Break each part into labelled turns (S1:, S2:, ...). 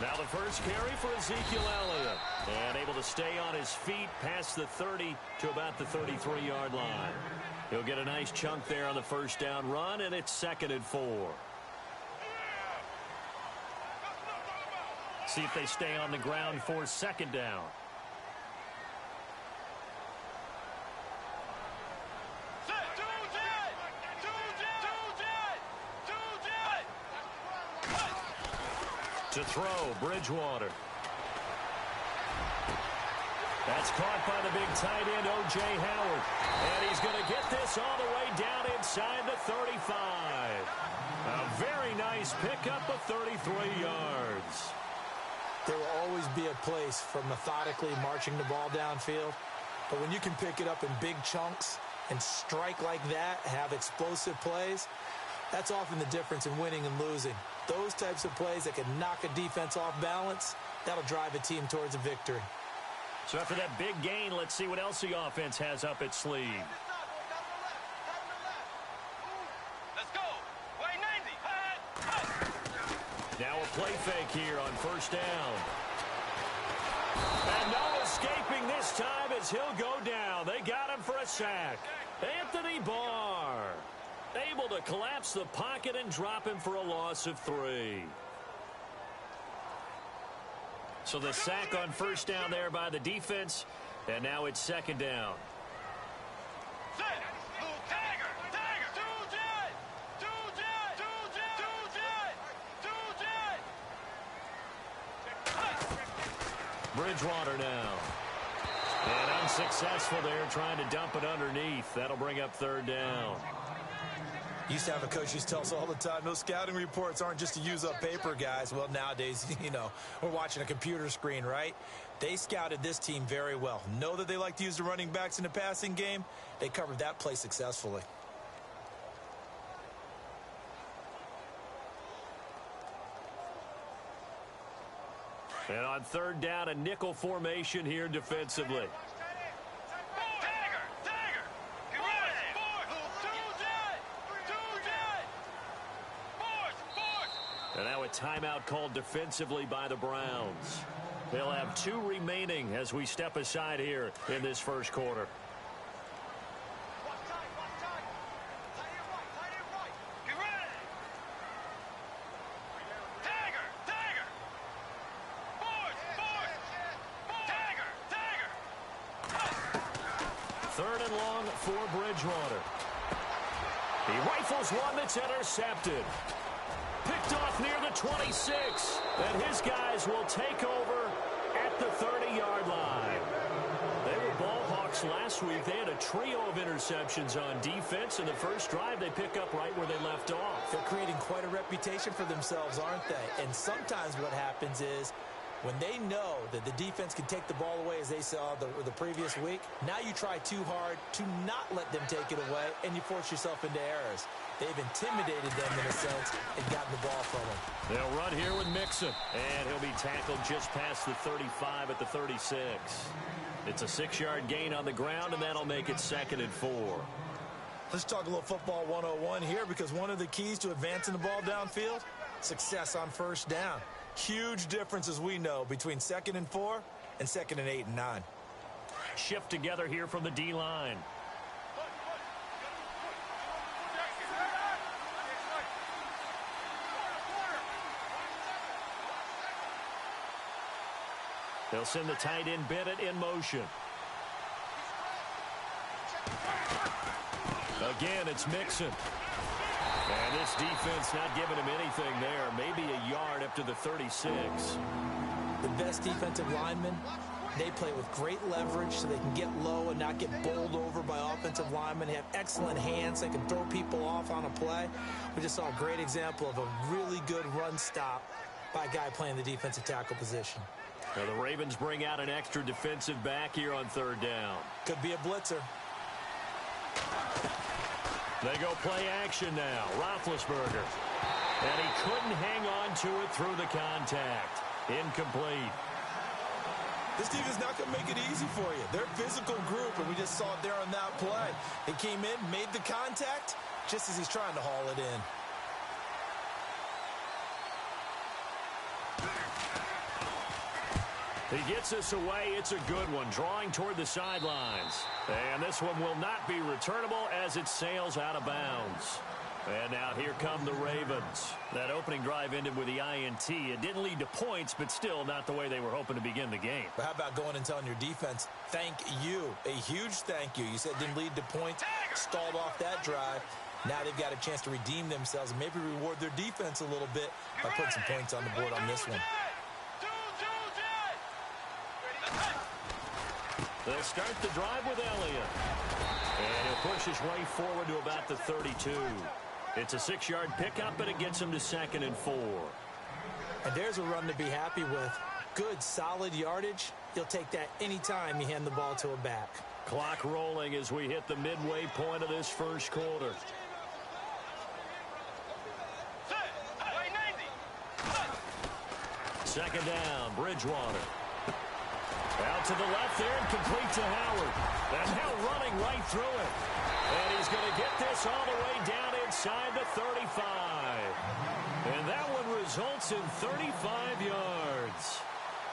S1: Now the first carry for Ezekiel Elliott. And able to stay on his feet past the 30 to about the 33-yard line. He'll get a nice chunk there on the first down run, and it's 2nd and 4. See if they stay on the ground for 2nd down. To throw, Bridgewater. That's caught by the big tight end, O.J. Howard. And he's going to get this all the way down inside the 35. A very nice pickup of 33 yards.
S2: There will always be a place for methodically marching the ball downfield. But when you can pick it up in big chunks and strike like that, have explosive plays, that's often the difference in winning and losing. Those types of plays that can knock a defense off balance, that'll drive a team towards a victory.
S1: So after that big gain, let's see what else the offense has up its sleeve.
S3: Let's go. Way 90.
S1: Now a play fake here on first down. And no escaping this time as he'll go down. They got him for a sack. Anthony Barr able to collapse the pocket and drop him for a loss of 3. So the sack on first down there by the defense, and now it's 2nd down. Bridgewater now. And unsuccessful there trying to dump it underneath. That'll bring up 3rd down.
S2: Used to have a coach used to tell us all the time, those scouting reports aren't just to use up paper, guys. Well, nowadays, we're watching a computer screen, right? They scouted this team very well. Know that they like to use the running backs in the passing game. They covered that play successfully.
S1: And on 3rd down, a nickel formation here defensively. And now a timeout called defensively by the Browns. They'll have 2 remaining as we step aside here in this first quarter. Third and long for Bridgewater. He rifles one that's intercepted. Picked off near the 26. And his guys will take over at the 30-yard line. They were ball hawks last week. They had a trio of interceptions on defense. In the first drive, they pick up right where they left off.
S2: They're creating quite a reputation for themselves, aren't they? And sometimes what happens is when they know that the defense can take the ball away, as they saw the previous week, now you try too hard to not let them take it away, and you force yourself into errors. They've intimidated them in a sense and gotten the ball from them.
S1: They'll run here with Mixon, and he'll be tackled just past the 35 at the 36. It's a 6-yard gain on the ground, and that'll make it 2nd and 4.
S2: Let's talk a little football 101 here, because one of the keys to advancing the ball downfield, success on first down. Huge difference, as we know, between 2nd and 4 and 2nd and 8 and 9.
S1: Shift together here from the D-line. They'll send the tight end Bennett in motion. Again, it's Mixon. And this defense not giving him anything there. Maybe a yard up to the 36.
S2: The best defensive linemen, they play with great leverage so they can get low and not get bowled over by offensive linemen. They have excellent hands. They can throw people off on a play. We just saw a great example of a really good run stop by a guy playing the defensive tackle position.
S1: Now the Ravens bring out an extra defensive back here on 3rd down.
S2: Could be a blitzer.
S1: They go play action now. Roethlisberger. And he couldn't hang on to it through the contact. Incomplete.
S2: This team is not going to make it easy for you. They're a physical group, and we just saw it there on that play. They came in, made the contact, just as he's trying to haul it in.
S1: He gets us away. It's a good one, drawing toward the sidelines. And this one will not be returnable as it sails out of bounds. And now here come the Ravens. That opening drive ended with the INT. It didn't lead to points, but still not the way they were hoping to begin the game.
S2: But how about going and telling your defense, thank you, a huge thank you. You said it didn't lead to points, stalled off that drive. Now they've got a chance to redeem themselves and maybe reward their defense a little bit by putting some points on the board on this one.
S1: They'll start the drive with Elliott. And he'll push his way forward to about the 32. It's a 6-yard pickup, and it gets him to 2nd and 4.
S2: And there's a run to be happy with. Good, solid yardage. You'll take that anytime you hand the ball to a back.
S1: Clock rolling as we hit the midway point of this first quarter. Second down, Bridgewater. Out to the left there and complete to Howard. And now running right through it. And he's going to get this all the way down inside the 35. And that one results in 35 yards.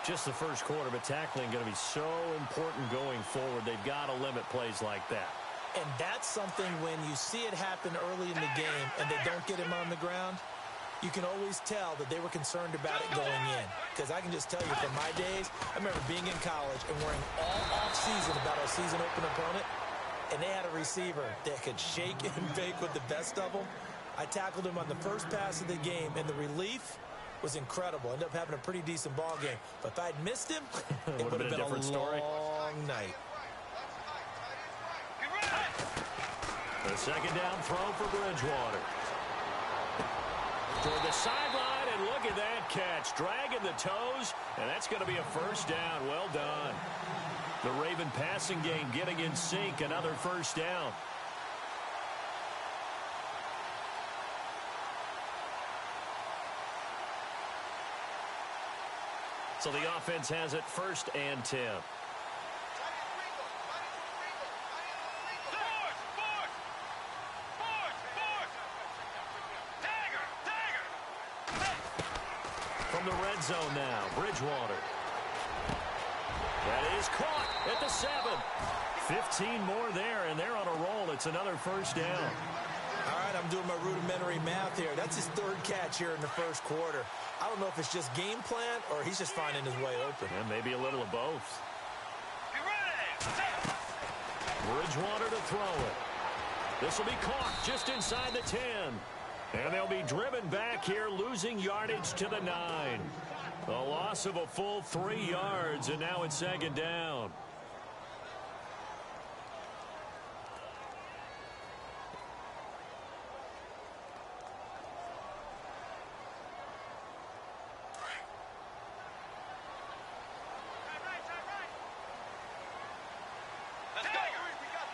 S1: Just the first quarter, but tackling going to be so important going forward. They've got to limit plays like that.
S2: And that's something when you see it happen early in the game and they don't get him on the ground, you can always tell that they were concerned about it going in. Because I can just tell you from my days, I remember being in college and worrying all off-season about our season open opponent, and they had a receiver that could shake and bake with the best of them. I tackled him on the first pass of the game, and the relief was incredible. Ended up having a pretty decent ball game. But if I'd missed him, it would have been a different story. Long night.
S1: The second down throw for Bridgewater. Toward the sideline, and look at that catch. Dragging the toes, and that's going to be a first down. Well done. The Raven passing game getting in sync. Another first down. So the offense has it 1st and 10. From the red zone now, Bridgewater. That is caught at the 7. 15 more there, and they're on a roll. It's another first down.
S2: All right, I'm doing my rudimentary math here. That's his 3rd catch here in the first quarter. I don't know if it's just game plan or he's just finding his way open.
S1: And maybe a little of both. Bridgewater to throw it. This will be caught just inside the 10. And they'll be driven back here, losing yardage to the 9. A loss of a full 3 yards, and now it's 2nd down.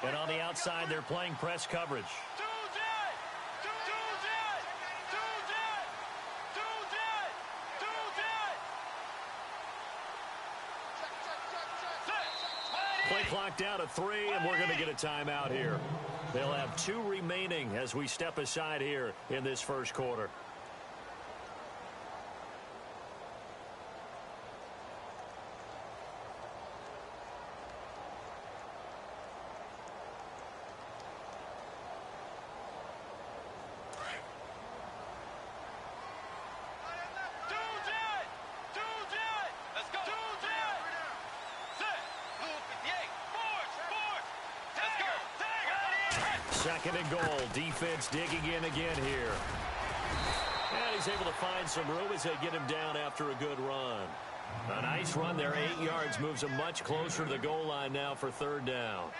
S1: And on the outside, they're playing press coverage. Play clock down to 3, and we're going to get a timeout here. They'll have 2 remaining as we step aside here in this first quarter. Second and goal. Defense digging in again here. And he's able to find some room as they get him down after a good run. A nice run there. 8 yards moves him much closer to the goal line now for 3rd down.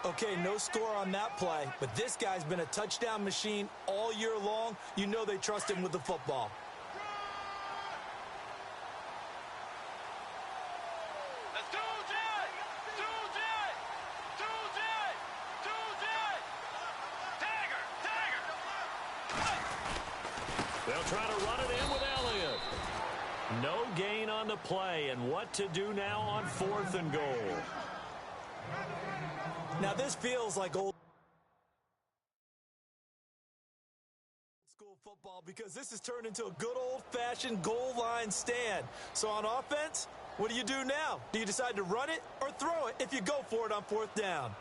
S2: Okay, no score on that play, but this guy's been a touchdown machine all year long. You know they trust him with the football.
S1: They'll try to run it in with Elliott. No gain on the play, and what to do now on 4th and goal.
S2: Now this feels like old school football because this has turned into a good old-fashioned goal line stand. So on offense, What do you do now? Do you decide to run it or throw it if you go for it on 4th down?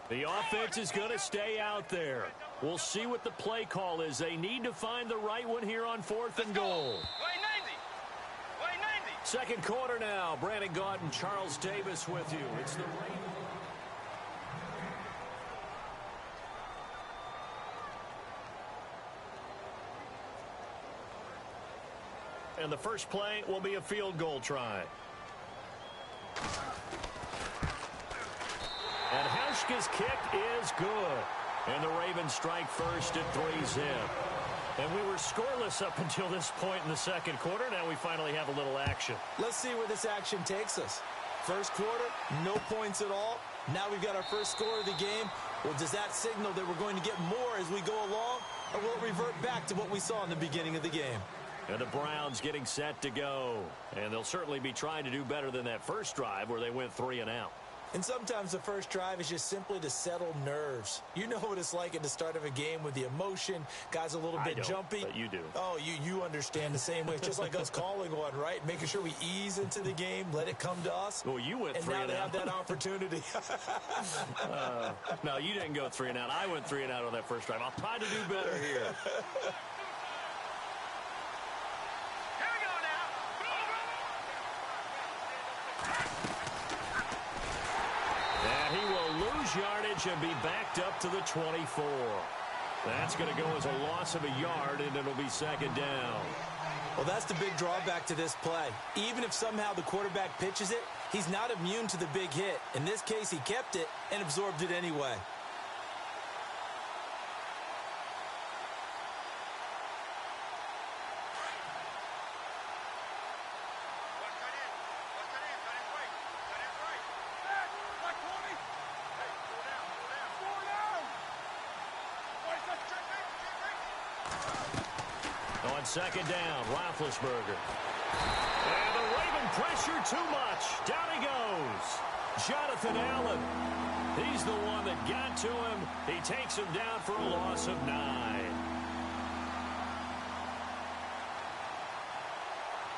S1: The offense is going to stay out there. We'll see what the play call is. They need to find the right one here on 4th and goal.
S3: Way 90.
S1: Second quarter now. Brandon Gaudin, Charles Davis with you. It's the Ravens. And the first play will be a field goal try. And Hauschka's kick is good. And the Ravens strike first at 3-zip. And we were scoreless up until this point in the second quarter. Now we finally have a little action.
S2: Let's see where this action takes us. First quarter, no points at all. Now we've got our first score of the game. Well, does that signal that we're going to get more as we go along? Or will it revert back to what we saw in the beginning of the game?
S1: And the Browns getting set to go. And they'll certainly be trying to do better than that first drive where they went 3 and out.
S2: And sometimes the first drive is just simply to settle nerves. You know what it's like at the start of a game with the emotion. Guys a little bit jumpy.
S1: But you do.
S2: Oh, you understand the same way. It's just like us calling one, right? Making sure we ease into the game, let it come to us.
S1: Well, you went 3 and out.
S2: And now they have that opportunity.
S1: No, you didn't go 3 and out. I went 3 and out on that first drive. I'll try to do better here. Yardage and be backed up to the 24. That's going to go as a loss of a yard, and it'll be second down.
S2: Well, that's the big drawback to this play. Even if somehow the quarterback pitches it, he's not immune to the big hit. In this case, he kept it and absorbed it anyway.
S1: On second down, Roethlisberger. And the Raven pressure too much. Down he goes. Jonathan Allen. He's the one that got to him. He takes him down for a loss of 9.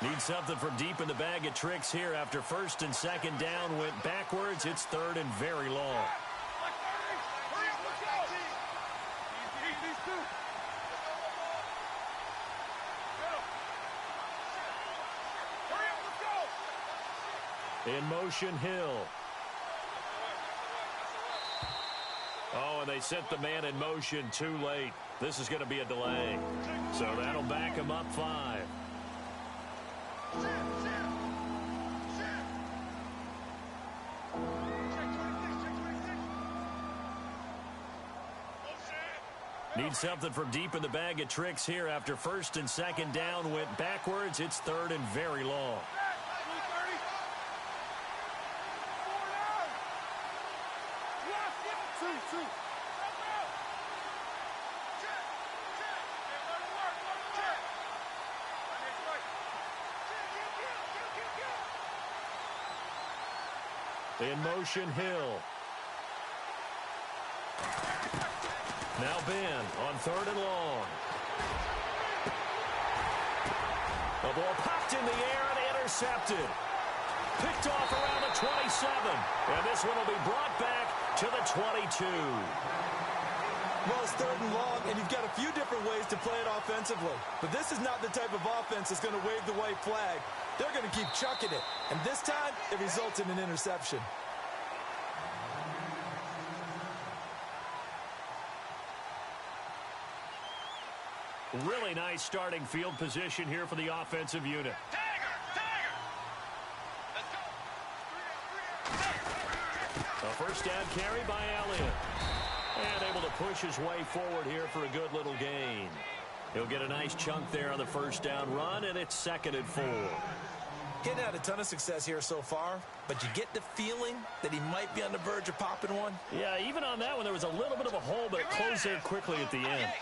S1: Need something from deep in the bag of tricks here after first and second down went backwards. It's 3rd and very long. In motion, Hill. Oh, and they sent the man in motion too late. This is going to be a delay. So that'll back him up 5. Need something from deep in the bag of tricks here after first and second down went backwards. It's 3rd and very long. In motion, Hill. Now Ben on 3rd and long. The ball popped in the air and intercepted. Picked off around the 27. And this one will be brought back to the 22.
S2: Well, it's 3rd and long, and you've got a few different ways to play it offensively. But this is not the type of offense that's going to wave the white flag. They're going to keep chucking it. And this time, it results in an interception.
S1: Really nice starting field position here for the offensive unit. A first down carry by Elliott. And able to push his way forward here for a good little gain. He'll get a nice chunk there on the first down run, and it's 2nd and 4.
S2: Getting had a ton of success here so far, but you get the feeling that he might be on the verge of popping one.
S1: Yeah, even on that one, there was a little bit of a hole, but it closed in quickly at the end.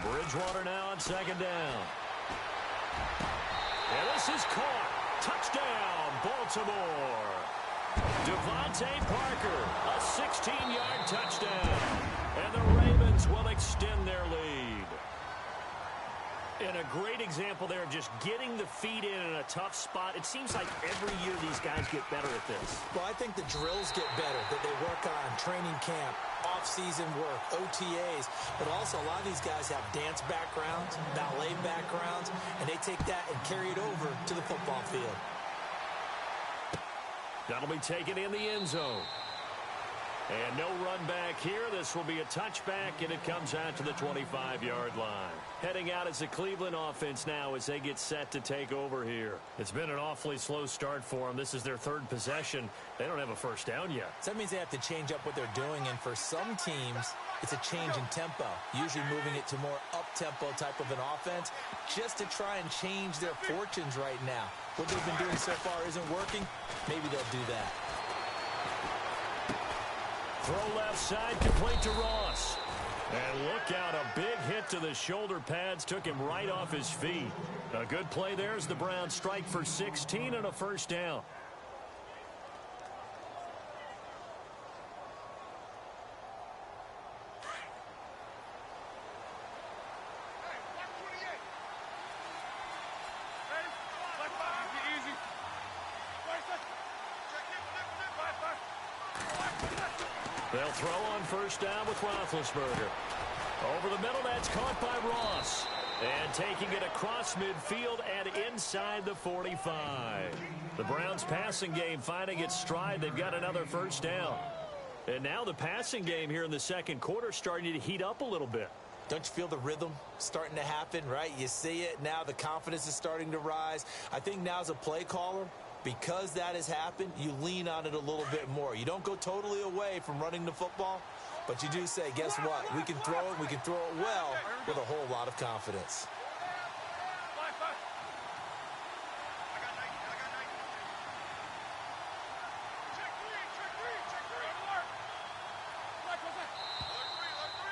S1: Bridgewater now on second down. And this is caught. Touchdown, Baltimore. Devontae Parker, a 16-yard touchdown. And the Ravens will extend their lead. And a great example there of just getting the feet in a tough spot. It seems like every year these guys get better at this.
S2: Well, I think the drills get better that they work on training camp, off-season work, OTAs. But also a lot of these guys have dance backgrounds, ballet backgrounds, and they take that and carry it over to the football field.
S1: That'll be taken in the end zone. And no run back here. This will be a touchback, and it comes out to the 25-yard line. Heading out as the Cleveland offense now as they get set to take over here. It's been an awfully slow start for them. This is their third possession. They don't have a first down yet.
S2: So that means they have to change up what they're doing, and for some teams, it's a change in tempo, usually moving it to more up-tempo type of an offense just to try and change their fortunes right now. What they've been doing so far isn't working. Maybe they'll do that.
S1: Throw left side, complete to Ross. And look out, a big hit to the shoulder pads took him right off his feet. A good play there as the Browns strike for 16 and a first down. They'll throw on first down with Roethlisberger. Over the middle, that's caught by Ross. And taking it across midfield and inside the 45. The Browns passing game finding its stride. They've got another first down. And now the passing game here in the second quarter starting to heat up a little bit.
S2: Don't you feel the rhythm starting to happen, right? You see it now. The confidence is starting to rise. I think now as a play caller, because that has happened, you lean on it a little bit more. You don't go totally away from running the football, but you do say, guess what? We can throw it. We can throw it well with a whole lot of confidence.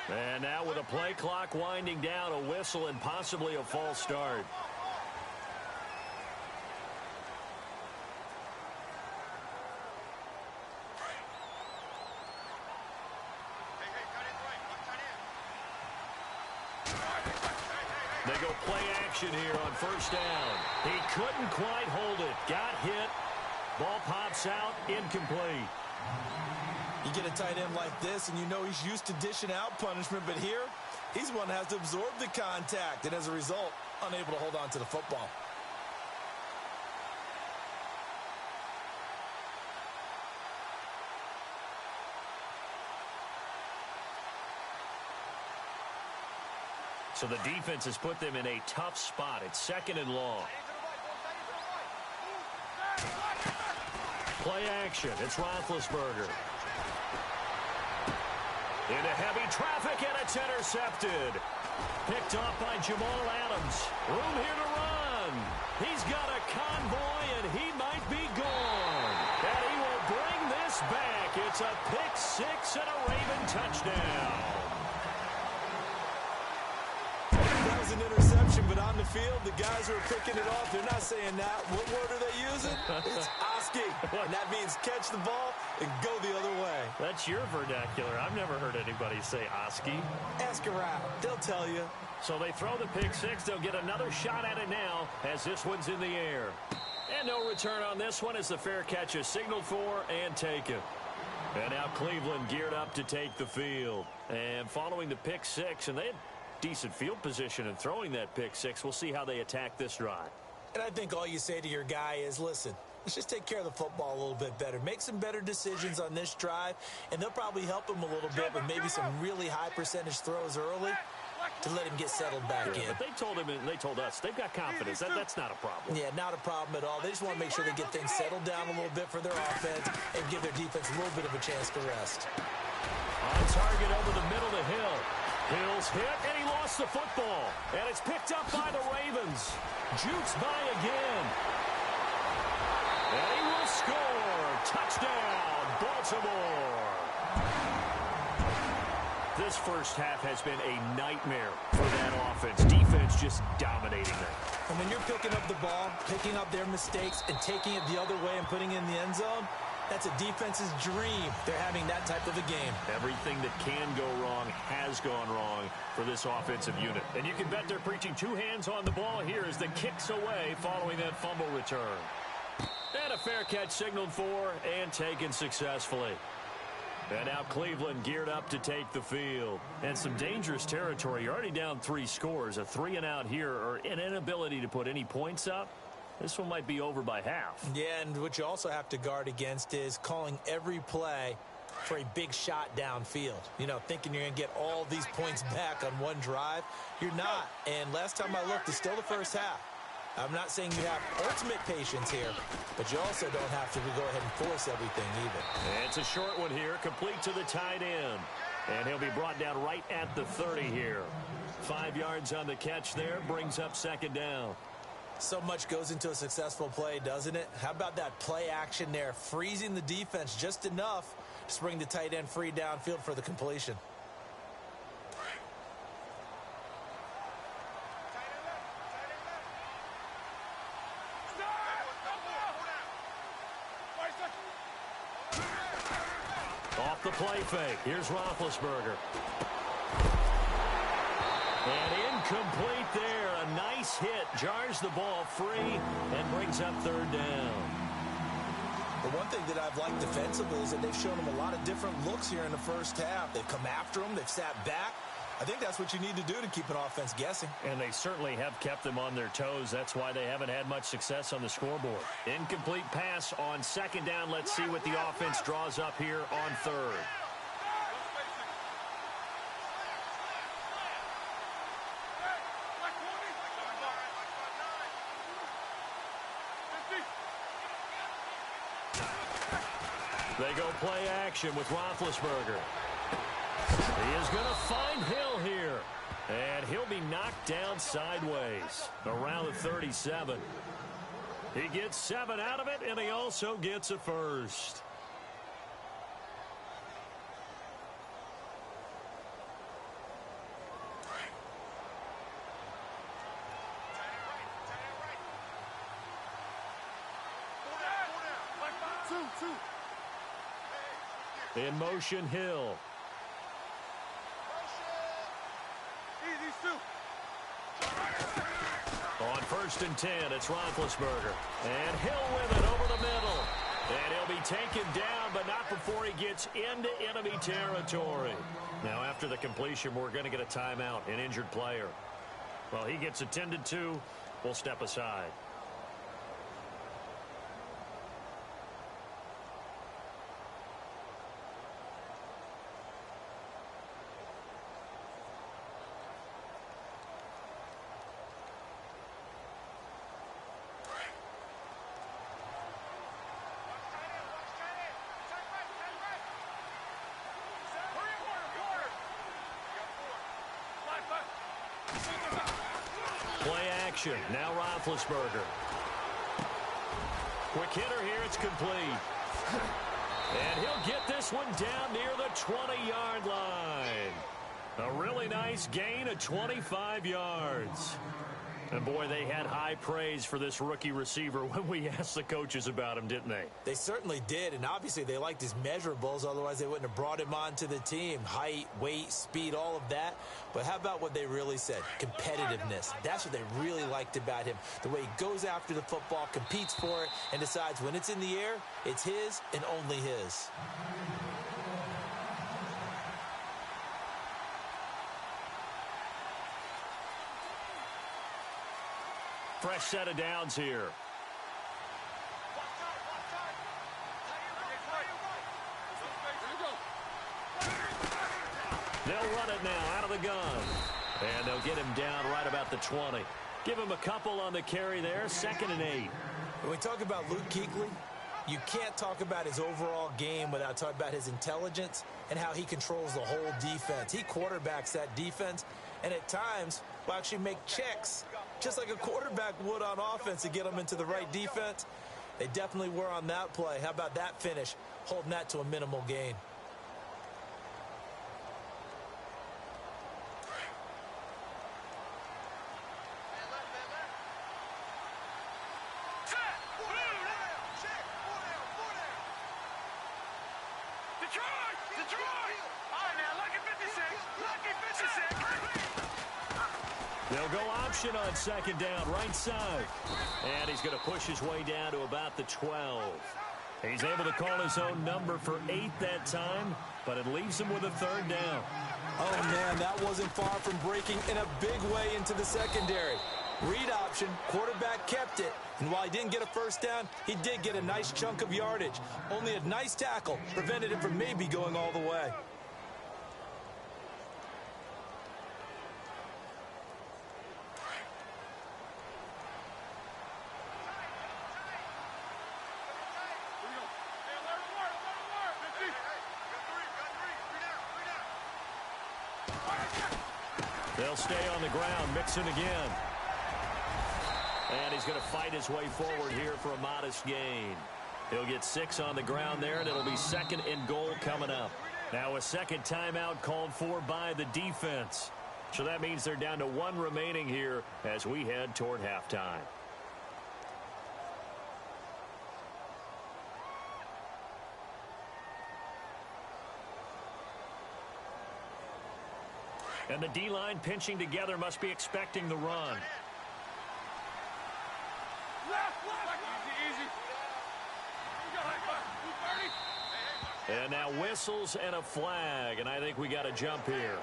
S1: And now with a play clock winding down, a whistle and possibly a false start. They go play action here on first down. He couldn't quite hold it. Got hit. Ball pops out. Incomplete.
S2: You get a tight end like this, and you know he's used to dishing out punishment, but here, he's one that has to absorb the contact, and as a result, unable to hold on to the football.
S1: So the defense has put them in a tough spot. It's second and long. Play action. It's Roethlisberger. Into heavy traffic, and it's intercepted. Picked off by Jamal Adams. Room here to run. He's got a convoy, and he might be gone. And he will bring this back. It's a pick six and a Raven touchdown.
S2: That was an interception, but on the field, the guys who are picking it off, they're not saying that. What word are they using? It's asking. And that means catch the ball and go the other way.
S1: That's your vernacular. I've never heard anybody say Oski.
S2: Ask around. They'll tell you.
S1: So they throw the pick six. They'll get another shot at it now as this one's in the air. And no return on this one as the fair catch is signaled for and taken. And now Cleveland geared up to take the field. And following the pick six, and they had decent field position in throwing that pick six. We'll see how they attack this drive.
S2: And I think all you say to your guy is, listen, let's just take care of the football a little bit better. Make some better decisions on this drive, and they'll probably help him a little bit with maybe some really high percentage throws early to let him get settled back in.
S1: But they told him, and they told us, they've got confidence. That's not a problem.
S2: Yeah, not a problem at all. They just want to make sure they get things settled down a little bit for their offense and give their defense a little bit of a chance to rest.
S1: On target over the middle to Hill. Hill's hit, and he lost the football. And it's picked up by the Ravens. Jukes by again. And he will score. Touchdown, Baltimore. This first half has been a nightmare for that offense. Defense just dominating them.
S2: And when you're picking up the ball, picking up their mistakes, and taking it the other way and putting it in the end zone, That's a defense's dream. They're having that type of a game.
S1: Everything that can go wrong has gone wrong for this offensive unit. And you can bet they're preaching two hands on the ball here as the kick's away following that fumble return. And a fair catch signaled for and taken successfully. And now Cleveland geared up to take the field. And some dangerous territory. You're already down 3 scores. A 3-and-out here or an inability to put any points up. This one might be over by half.
S2: Yeah, and what you also have to guard against is calling every play for a big shot downfield. You know, thinking you're going to get all these points back on one drive. You're not. And last time I looked, it's still the first half. I'm not saying you have ultimate patience here, but you also don't have to go ahead and force everything either.
S1: And it's a short one here, complete to the tight end. And he'll be brought down right at the 30 here. 5 yards on the catch there, brings up second down.
S2: So much goes into a successful play, doesn't it? How about that play action there, freezing the defense just enough to bring the tight end free downfield for the completion.
S1: Off the play fake. Here's Roethlisberger. And incomplete there. A nice hit. Jars the ball free and brings up third down.
S2: The one thing that I've liked defensively is that they've shown them a lot of different looks here in the first half. They've come after them. They've sat back. I think that's what you need to do to keep an offense guessing.
S1: And they certainly have kept them on their toes. That's why they haven't had much success on the scoreboard. Incomplete pass on second down. Let's see what the offense draws up here on third. They go play action with Roethlisberger. He is going to find Hill here. And he'll be knocked down sideways around the 37. He gets 7 out of it, and he also gets a first. In motion, Hill. On 1st and 10, it's Roethlisberger. And Hill with it over the middle. And he'll be taken down, but not before he gets into enemy territory. Now, after the completion, we're going to get a timeout, an injured player. Well, he gets attended to. We'll step aside. Play action. Now Roethlisberger. Quick hitter here. It's complete. And he'll get this one down near the 20-yard line. A really nice gain of 25 yards. And, boy, they had high praise for this rookie receiver when we asked the coaches about him, didn't they?
S2: They certainly did, and obviously they liked his measurables. Otherwise, they wouldn't have brought him onto the team. Height, weight, speed, all of that. But how about what they really said? Competitiveness. That's what they really liked about him. The way he goes after the football, competes for it, and decides when it's in the air, it's his and only his.
S1: Fresh set of downs here. They'll run it now out of the gun. And they'll get him down right about the 20. Give him a couple on the carry there. 2nd and 8.
S2: When we talk about Luke Kuechly, you can't talk about his overall game without talking about his intelligence and how he controls the whole defense. He quarterbacks that defense, and at times will actually make checks just like a quarterback would on offense to get them into the right defense. They definitely were on that play. How about that finish, holding that to a minimal gain?
S3: Detroit! Detroit! All right, now, lucky 56. Lucky 56.
S1: They'll go option on second down, right side. And he's going to push his way down to about the 12. He's able to call his own number for 8 that time, but it leaves him with a third down.
S2: Oh, man, that wasn't far from breaking in a big way into the secondary. Read option, quarterback kept it, and while he didn't get a first down, he did get a nice chunk of yardage. Only a nice tackle prevented him from maybe going all the way.
S1: They'll stay on the ground, Mixon again. And he's going to fight his way forward here for a modest gain. He'll get 6 on the ground there, and it'll be second and goal coming up. Now a second timeout called for by the defense. So that means they're down to 1 remaining here as we head toward halftime. And the D-line pinching together must be expecting the run. And now whistles and a flag, and I think we got a jump here.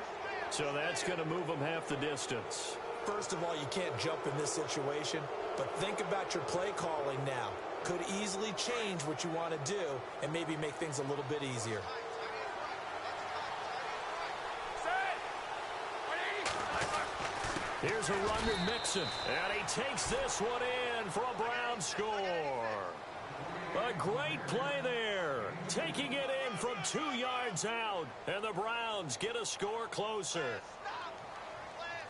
S1: So that's going to move them half the distance.
S2: First of all, you can't jump in this situation, but think about your play calling now. Could easily change what you want to do and maybe make things a little bit easier.
S1: Here's a run with Mixon, and he takes this one in for a Brown score. A great play there, taking it in from 2 yards out, and the Browns get a score closer.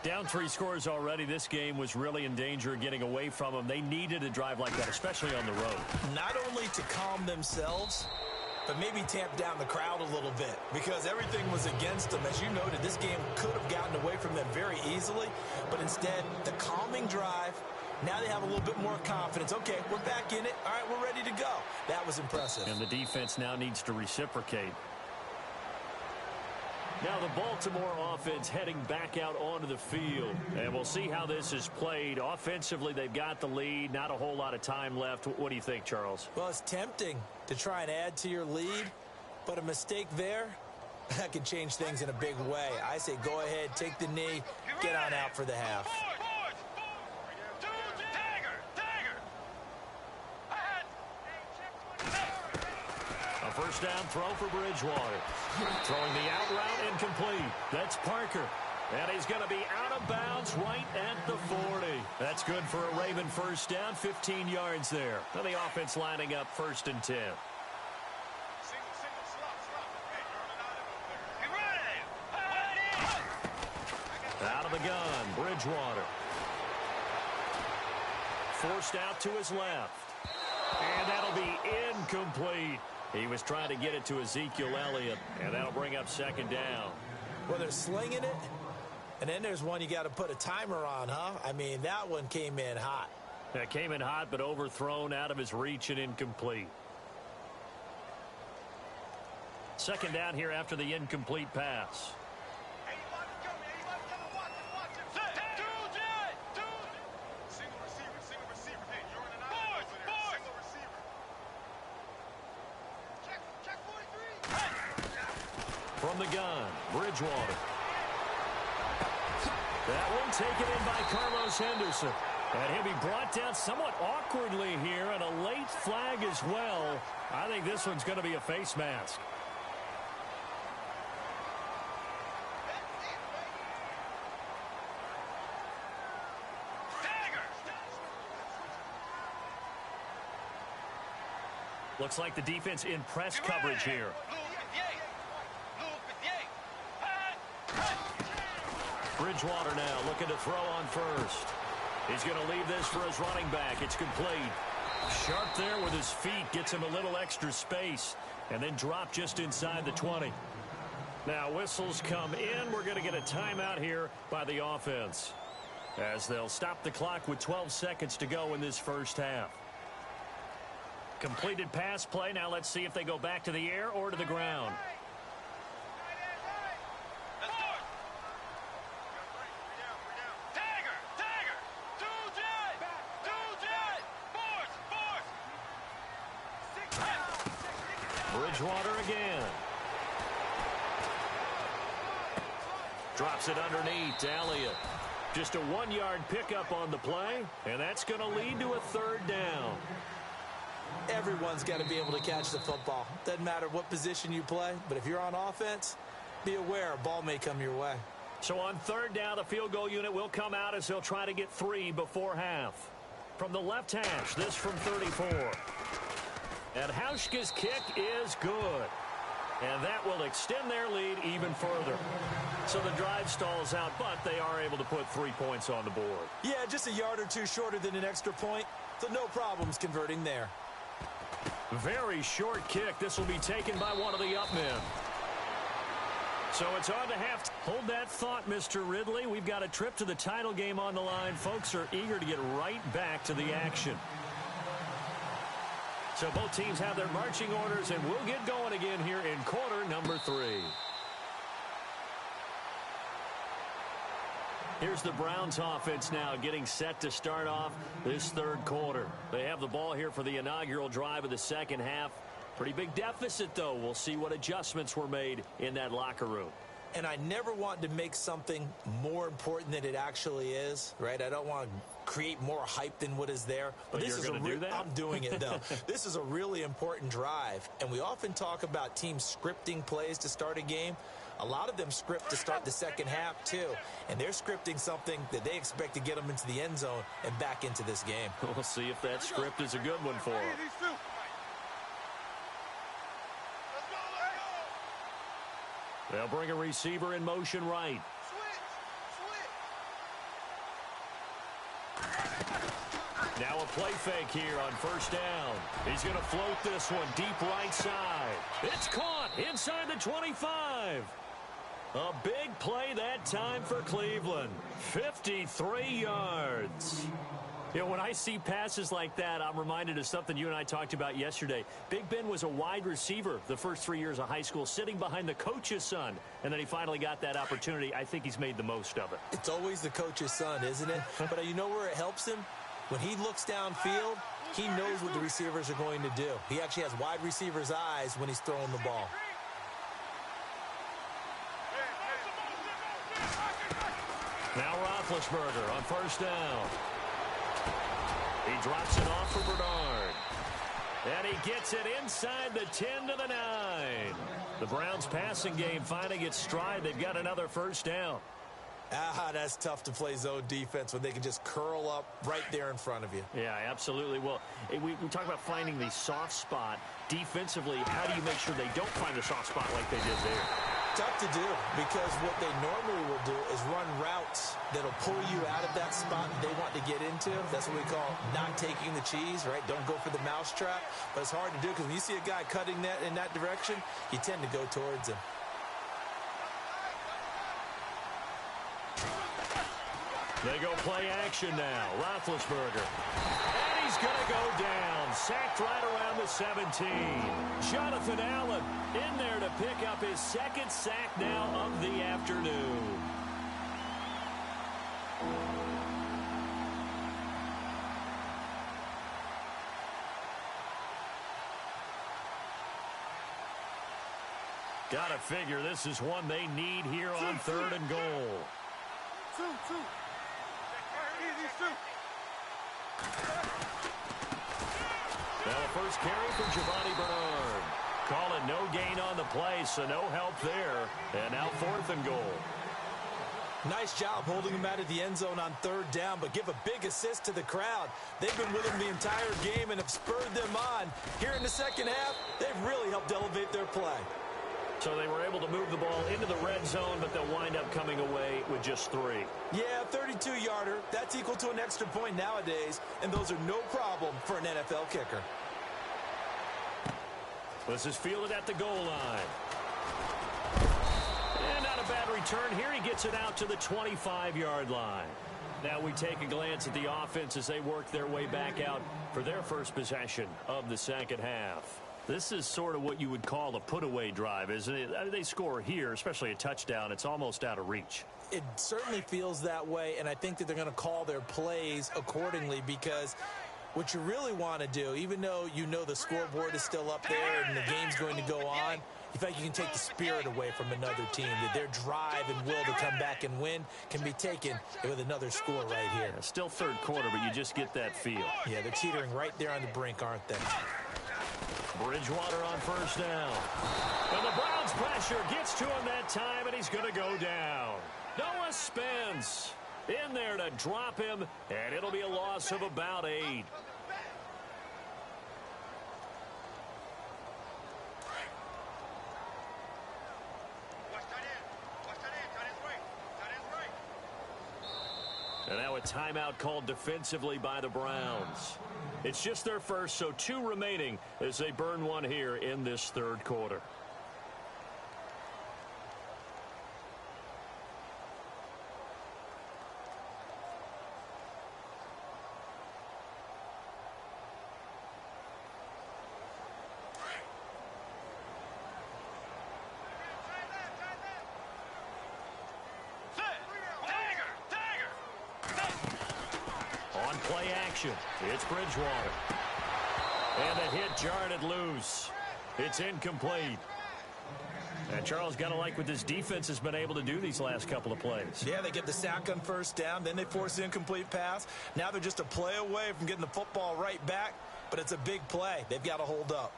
S1: Down 3 scores already. This game was really in danger of getting away from them. They needed a drive like that, especially on the road.
S2: Not only to calm themselves, but maybe tamp down the crowd a little bit because everything was against them. As you noted, this game could have gotten away from them very easily, but instead, the calming drive, now they have a little bit more confidence. Okay, we're back in it. All right, we're ready to go. That was impressive.
S1: And the defense now needs to reciprocate. Now the Baltimore offense heading back out onto the field. And we'll see how this is played. Offensively, they've got the lead. Not a whole lot of time left. What do you think, Charles?
S2: Well, it's tempting to try and add to your lead, but a mistake there, that could change things in a big way. I say go ahead, take the knee, get on out for the half.
S1: A first down throw for Bridgewater. Throwing the out route incomplete. That's Parker. And he's going to be out of bounds right at the 40. That's good for a Raven first down, 15 yards there. Now the offense lining up 1st and 10. Out of the gun, Bridgewater. Forced out to his left. And that'll be incomplete. He was trying to get it to Ezekiel Elliott, and that'll bring up 2nd down.
S2: Well, they're slinging it, and then there's one you got to put a timer on, huh? I mean, that one came in hot.
S1: That came in hot, but overthrown out of his reach and incomplete. 2nd down here after the incomplete pass. From the gun, Bridgewater. That one taken in by Carlos Henderson. And he'll be brought down somewhat awkwardly here, and a late flag as well. I think this one's going to be a face mask. Looks like the defense in press coverage here. Bridgewater now looking to throw on first. He's going to leave this for his running back. It's complete. Sharp there with his feet. Gets him a little extra space. And then drop just inside the 20. Now whistles come in. We're going to get a timeout here by the offense, as they'll stop the clock with 12 seconds to go in this first half. Completed pass play. Now let's see if they go back to the air or to the ground. Bridgewater again. Drops it underneath to Elliott. Just a 1-yard pickup on the play, and that's going to lead to a third down.
S2: Everyone's got to be able to catch the football. Doesn't matter what position you play, but if you're on offense, be aware a ball may come your way.
S1: So on third down, the field goal unit will come out as they'll try to get 3 before half. From the left hash, this from 34. And Hauschka's kick is good. And that will extend their lead even further. So the drive stalls out, but they are able to put 3 points on the board.
S2: Yeah, just a yard or two shorter than an extra point, so no problems converting there.
S1: Very short kick. This will be taken by one of the up men. So it's on to half. Hold that thought, Mr. Ridley. We've got a trip to the title game on the line. Folks are eager to get right back to the action. So both teams have their marching orders, and we'll get going again here in quarter number 3. Here's the Browns offense now getting set to start off this third quarter. They have the ball here for the inaugural drive of the second half. Pretty big deficit, though. We'll see what adjustments were made in that locker room.
S2: And I never want to make something more important than it actually is, right? I don't want to create more hype than what is there.
S1: But this is do that?
S2: I'm doing it, though. This is a really important drive. And we often talk about teams scripting plays to start a game. A lot of them script to start the second half, too. And they're scripting something that they expect to get them into the end zone and back into this game.
S1: We'll see if that script is a good one for them. They'll bring a receiver in motion right. Now a play fake here on first down. He's going to float this one deep right side. It's caught inside the 25. A big play that time for Cleveland. 53 yards. You know, when I see passes like that, I'm reminded of something you and I talked about yesterday. Big Ben was a wide receiver the first 3 years of high school, sitting behind the coach's son, and then he finally got that opportunity. I think he's made the most of it.
S2: It's always the coach's son, isn't it? But you know where it helps him? When he looks downfield, he knows what the receivers are going to do. He actually has wide receivers' eyes when he's throwing the ball.
S1: Now Roethlisberger on first down. He drops it off for Bernard. And he gets it inside the 10 to the 9. The Browns passing game finally gets stride. They've got another first down.
S2: That's tough to play zone defense when they can just curl up right there in front of you.
S1: Yeah, absolutely. Well, we talk about finding the soft spot. Defensively, how do you make sure they don't find the soft spot like they did there?
S2: Tough to do, because what they normally will do is run routes that'll pull you out of that spot that they want to get into. That's what we call not taking the cheese, right? Don't go for the mousetrap. But it's hard to do because when you see a guy cutting that in that direction, you tend to go towards him.
S1: They go play action now. Roethlisberger. And he's going to go down. Sacked right around the 17. Jonathan Allen in there to pick up his second sack now of the afternoon. Got to figure this is one they need here on third and goal.
S3: Two.
S1: Now a first carry for Giovanni Bernard. Call it no gain on the play, so no help there. And now fourth and goal.
S2: Nice job holding him out of the end zone on third down, but give a big assist to the crowd. They've been with him the entire game and have spurred them on. Here in the second half, they've really helped elevate their play.
S1: So they were able to move the ball into the red zone, but they'll wind up coming away with just 3.
S2: Yeah, 32-yarder. That's equal to an extra point nowadays, and those are no problem for an NFL kicker.
S1: This is fielded at the goal line. And not a bad return here. He gets it out to the 25-yard line. Now we take a glance at the offense as they work their way back out for their first possession of the second half. This is sort of what you would call a put-away drive, isn't it? I mean, they score here, especially a touchdown. It's almost out of reach.
S2: It certainly feels that way, and I think that they're going to call their plays accordingly, because what you really want to do, even though you know the scoreboard is still up there and the game's going to go on, you think you can take the spirit away from another team, that their drive and will to come back and win can be taken with another score right here.
S1: Yeah, still third quarter, but you just get that feel.
S2: Yeah, they're teetering right there on the brink, aren't they?
S1: Bridgewater on first down. And the Browns pressure gets to him that time, and he's going to go down. Noah Spence in there to drop him, and it'll be a loss of about 8. And now a timeout called defensively by the Browns. It's just their first, so 2 remaining as they burn one here in this third quarter. Play action. It's Bridgewater. And the hit jarred it loose. It's incomplete. And Charles, got to like what this defense has been able to do these last couple of plays.
S2: Yeah, they get the sack on first down, then they force the incomplete pass. Now they're just a play away from getting the football right back, but it's a big play. They've got to hold up.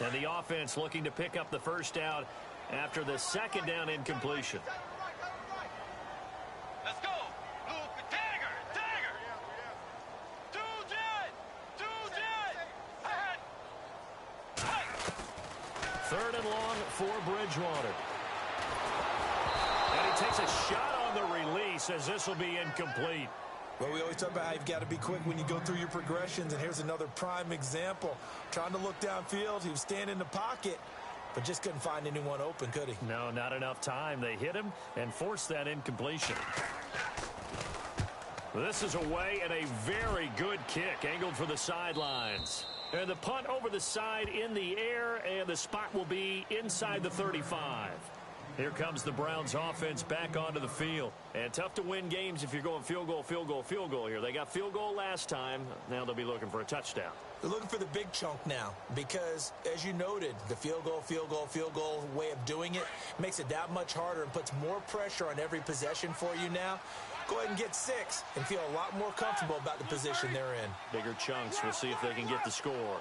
S1: And the offense looking to pick up the first down after the second down incompletion.
S3: Let's go.
S1: Third and long for Bridgewater. And he takes a shot on the release as this will be incomplete.
S2: Well, we always talk about how you've got to be quick when you go through your progressions, and here's another prime example. Trying to look downfield, he was standing in the pocket, but just couldn't find anyone open, could he?
S1: No, not enough time. They hit him and forced that incompletion. This is away, and a very good kick angled for the sidelines. And the punt over the side in the air, and the spot will be inside the 35. Here comes the Browns offense back onto the field. And tough to win games if you're going field goal, field goal, field goal here. They got field goal last time. Now they'll be looking for a touchdown.
S2: They're looking for the big chunk now because, as you noted, the field goal way of doing it makes it that much harder and puts more pressure on every possession for you now. Go ahead and get 6 and feel a lot more comfortable about the position they're in.
S1: Bigger chunks. We'll see if they can get the score.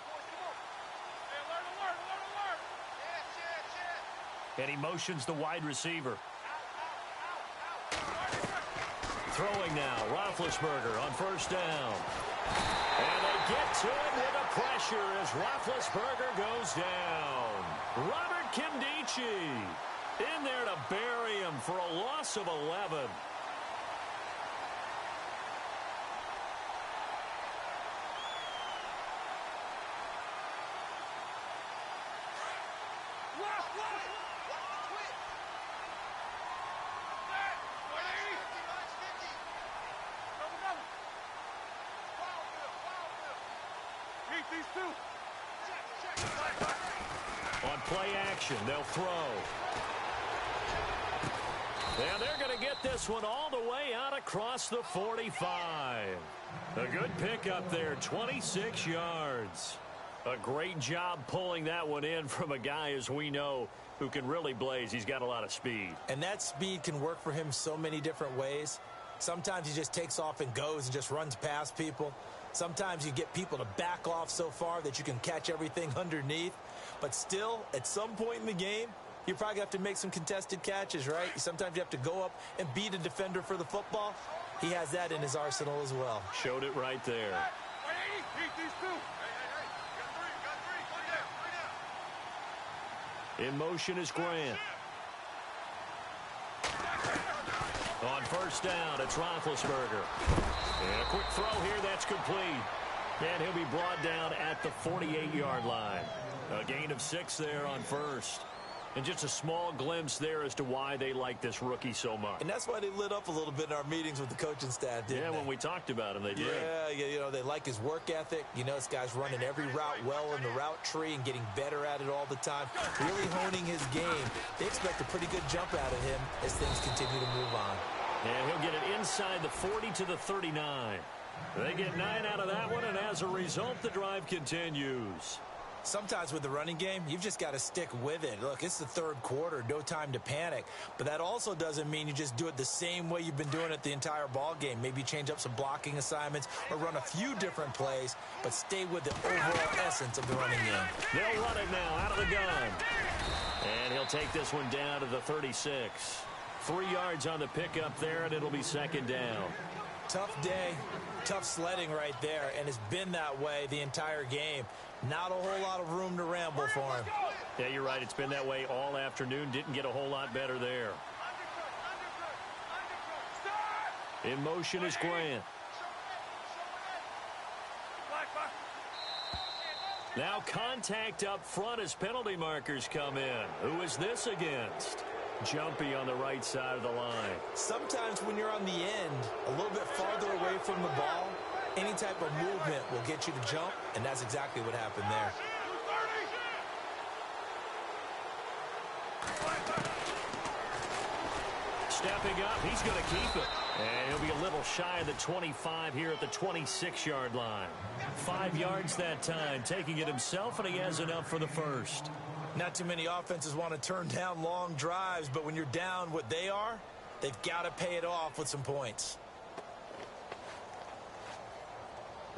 S1: And he motions the wide receiver. Throwing now, Roethlisberger on first down. And they get to him with the pressure as Roethlisberger goes down. Robert Kimdichie in there to bury him for a loss of 11. On play action, they'll throw. And they're going to get this one all the way out across the 45. A good pickup there, 26 yards. A great job pulling that one in from a guy, as we know, who can really blaze. He's got a lot of speed.
S2: And that speed can work for him so many different ways. Sometimes he just takes off and goes and just runs past people. Sometimes you get people to back off so far that you can catch everything underneath. But still, at some point in the game, you probably have to make some contested catches, right? Sometimes you have to go up and beat a defender for the football. He has that in his arsenal as well.
S1: Showed it right there. In motion is Grant. On first down, it's Roethlisberger. And a quick throw here, that's complete. And he'll be brought down at the 48-yard line. A gain of 6 there on first. And just a small glimpse there as to why they like this rookie so much.
S2: And that's why they lit up a little bit in our meetings with the coaching staff, didn't they?
S1: Yeah, when we talked about him, they did.
S2: Yeah, you know, they like his work ethic. You know, this guy's running every route well in the route tree and getting better at it all the time, really honing his game. They expect a pretty good jump out of him as things continue to move on.
S1: And he'll get it inside the 40 to the 39. They get 9 out of that one, and as a result, the drive continues.
S2: Sometimes with the running game, you've just got to stick with it. Look, it's the third quarter, no time to panic. But that also doesn't mean you just do it the same way you've been doing it the entire ball game. Maybe change up some blocking assignments or run a few different plays, but stay with the overall essence of the running game.
S1: They'll run it now out of the gun. And he'll take this one down to the 36. 3 yards on the pickup there, and it'll be second down.
S2: Tough day, tough sledding right there, and it's been that way the entire game. Not a whole lot of room to ramble for him.
S1: Yeah, you're right. It's been that way all afternoon. Didn't get a whole lot better there. In motion is Grant. Now contact up front as penalty markers come in. Who is this against? Jumpy on the right side of the line.
S2: Sometimes when you're on the end, a little bit farther away from the ball, any type of movement will get you to jump, and that's exactly what happened there.
S1: Stepping up, he's going to keep it. And he'll be a little shy of the 25 here at the 26-yard line. 5 yards that time, taking it himself, and he has enough for the first.
S2: Not too many offenses want to turn down long drives, but when you're down what they are, they've got to pay it off with some points.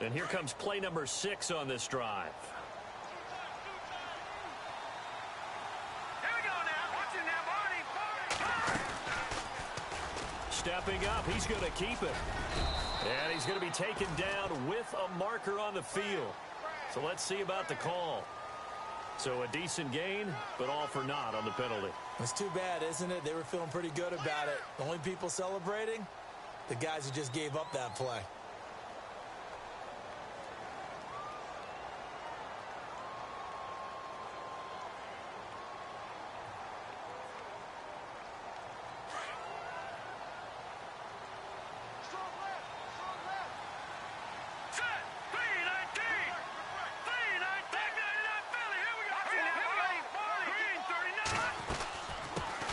S1: And here comes play number 6 on this drive.
S3: Here we go now. Watch it now, Barney.
S1: Stepping up, he's going to keep it. And he's going to be taken down with a marker on the field. So let's see about the call. So a decent gain, but all for naught on the penalty.
S2: It's too bad, isn't it? They were feeling pretty good about it. The only people celebrating, the guys who just gave up that play.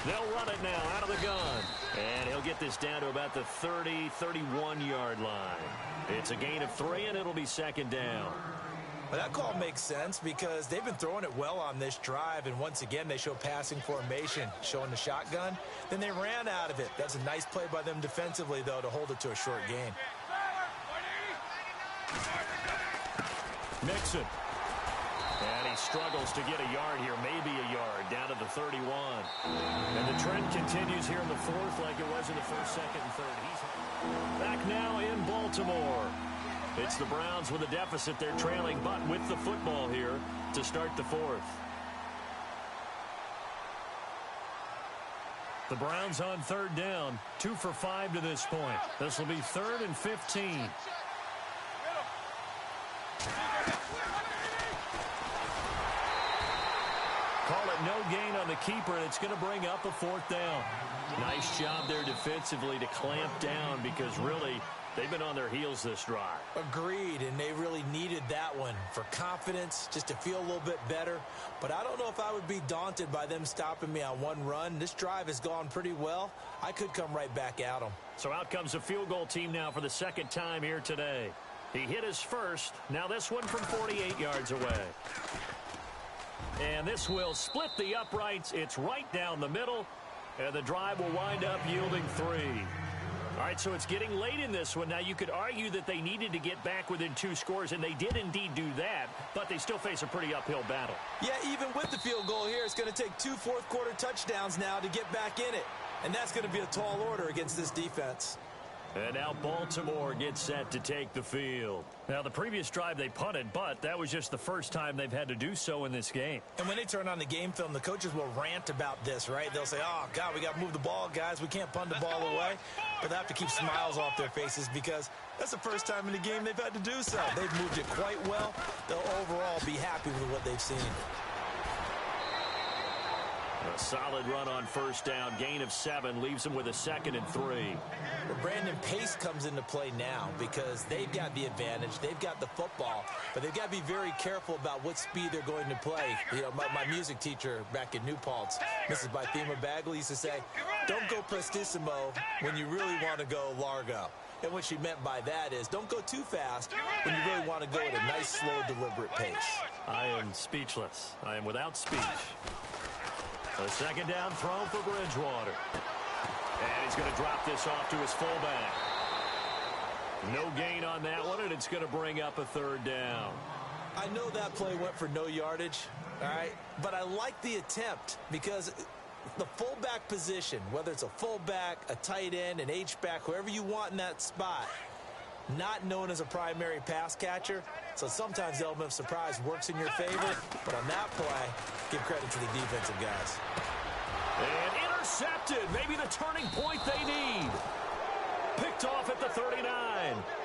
S1: They'll run it now out of the gun. And he'll get this down to about the 30, 31-yard line. It's a gain of 3, and it'll be second down.
S2: Well, that call makes sense because they've been throwing it well on this drive, and once again, they show passing formation, showing the shotgun. Then they ran out of it. That's a nice play by them defensively, though, to hold it to a short gain.
S1: Mixon. And he struggles to get a yard here, maybe a yard, down to the 31. And the trend continues here in the fourth like it was in the first, second, and third. He's back now in Baltimore. It's the Browns with a deficit. They're trailing, but with the football here to start the fourth. The Browns on third down, 2 for 5 to this point. This will be 3rd and 15. Call it no gain on the keeper, and it's going to bring up a 4th down. Nice job there defensively to clamp down because really they've been on their heels this drive.
S2: Agreed, and they really needed that one for confidence, just to feel a little bit better. But I don't know if I would be daunted by them stopping me on one run. This drive has gone pretty well. I could come right back at them.
S1: So out comes the field goal team now for the second time here today. He hit his first. Now this one from 48 yards away. And this will split the uprights. It's right down the middle. And the drive will wind up yielding 3. All right, so it's getting late in this one. Now, you could argue that they needed to get back within 2 scores, and they did indeed do that, but they still face a pretty uphill battle.
S2: Yeah, even with the field goal here, it's going to take 2 fourth-quarter touchdowns now to get back in it. And that's going to be a tall order against this defense.
S1: And now Baltimore gets set to take the field. Now, the previous drive they punted, but that was just the first time they've had to do so in this game.
S2: And when they turn on the game film, the coaches will rant about this, right? They'll say, oh, God, we got to move the ball, guys. We can't punt the ball away. But they have to keep smiles off their faces because that's the first time in the game they've had to do so. They've moved it quite well. They'll overall be happy with what they've seen.
S1: A solid run on first down. Gain of 7 leaves him with a 2nd and 3.
S2: Well, Brandon, pace comes into play now because they've got the advantage. They've got the football, but they've got to be very careful about what speed they're going to play. You know, my music teacher back in New Paltz, Mrs. Bythema Bagley, used to say, don't go prestissimo when you really want to go largo. And what she meant by that is don't go too fast when you really want to go at a nice, slow, deliberate pace.
S1: I am speechless. I am without speech. A 2nd down throw for Bridgewater. And he's going to drop this off to his fullback. No gain on that one, and it's going to bring up a 3rd down.
S2: I know that play went for no yardage, all right? But I like the attempt because the fullback position, whether it's a fullback, a tight end, an H-back, whoever you want in that spot, not known as a primary pass catcher. So sometimes the element of surprise works in your favor. But on that play, give credit to the defensive guys.
S1: And intercepted. Maybe the turning point they need. Picked off at the 39.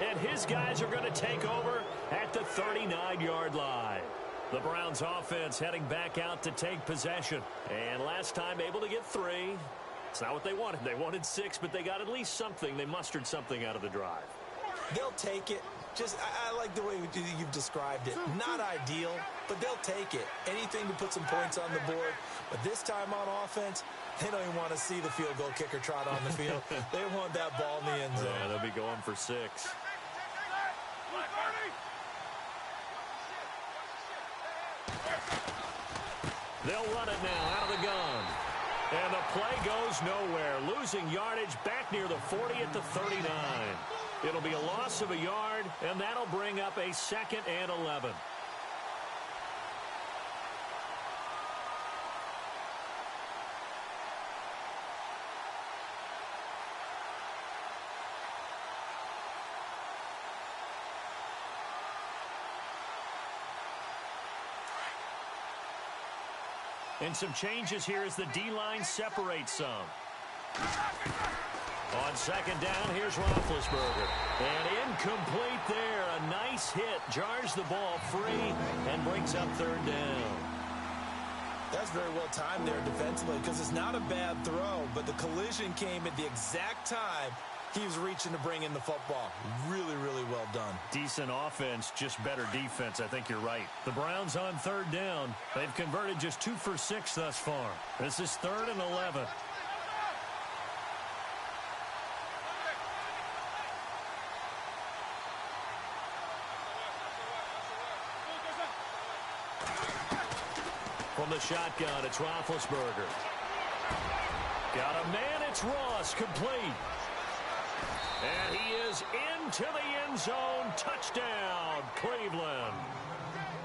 S1: And his guys are going to take over at the 39-yard line. The Browns offense heading back out to take possession. And last time able to get 3. It's not what they wanted. They wanted 6, but they got at least something. They mustered something out of the drive.
S2: They'll take it. Just, I like the way you've described it. Not ideal, but they'll take it. Anything to put some points on the board. But this time on offense, they don't even want to see the field goal kicker trot on the field. They want that ball in the end zone.
S1: Yeah, they'll be going for 6. They'll run it now out of the gun. And the play goes nowhere. Losing yardage back near the 40 at the 39. It'll be a loss of a yard, and that'll bring up a 2nd and 11. And some changes here as the D-line separates some. On 2nd down, here's Roethlisberger. And incomplete there. A nice hit. Jars the ball free and brings up 3rd down.
S2: That's very well timed there defensively because it's not a bad throw, but the collision came at the exact time he was reaching to bring in the football. Really, really well done.
S1: Decent offense, just better defense. I think you're right. The Browns on 3rd down. They've converted just 2 for 6 thus far. This is 3rd and 11. From the shotgun, it's Roethlisberger. Got a man, it's Ross, complete. And he is into the end zone. Touchdown, Cleveland.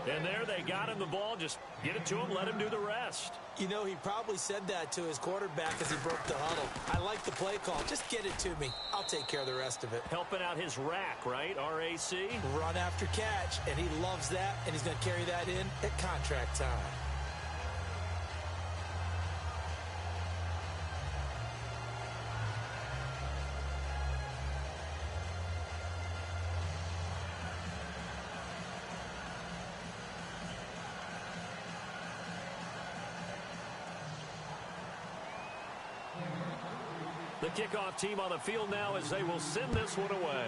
S1: And there they got him the ball. Just get it to him, let him do the rest.
S2: You know, he probably said that to his quarterback as he broke the huddle. I like the play call. Just get it to me. I'll take care of the rest of it.
S1: Helping out his rack, right? R-A-C?
S2: Run after catch, and he loves that, and he's going to carry that in at contract time.
S1: The kickoff team on the field now as they will send this one away.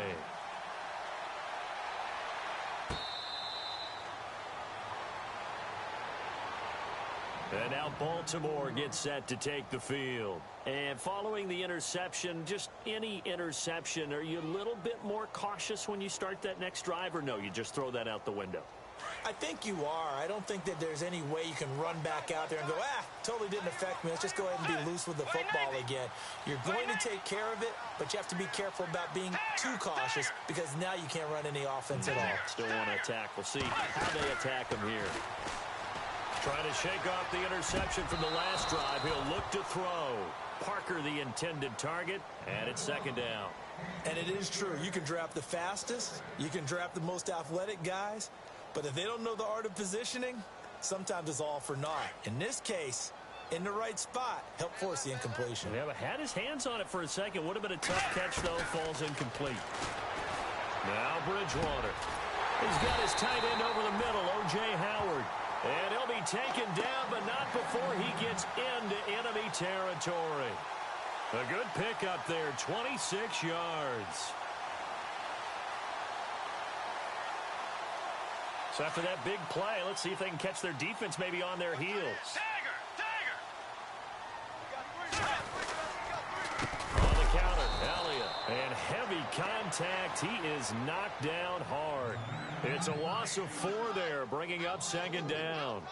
S1: And now Baltimore gets set to take the field. And following the interception, just any interception, are you a little bit more cautious when you start that next drive, or no, you just throw that out the window?
S2: I think you are. I don't think that there's any way you can run back out there and go, totally didn't affect me. Let's just go ahead and be loose with the football again. You're going to take care of it, but you have to be careful about being too cautious because now you can't run any offense at all.
S1: Still want to attack. We'll see how they attack him here. Trying to shake off the interception from the last drive. He'll look to throw. Parker the intended target, and it's 2nd down.
S2: And it is true. You can draft the fastest. You can draft the most athletic guys. But if they don't know the art of positioning, sometimes it's all for naught. In this case, in the right spot, help force the incompletion.
S1: Yeah, had his hands on it for a second. Would have been a tough catch, though. Falls incomplete. Now Bridgewater. He's got his tight end over the middle, O.J. Howard. And he'll be taken down, but not before he gets into enemy territory. A good pickup there, 26 yards. So after that big play, let's see if they can catch their defense maybe on their heels. On the counter, Elliott. And heavy contact. He is knocked down hard. It's a loss of 4 there, bringing up second down.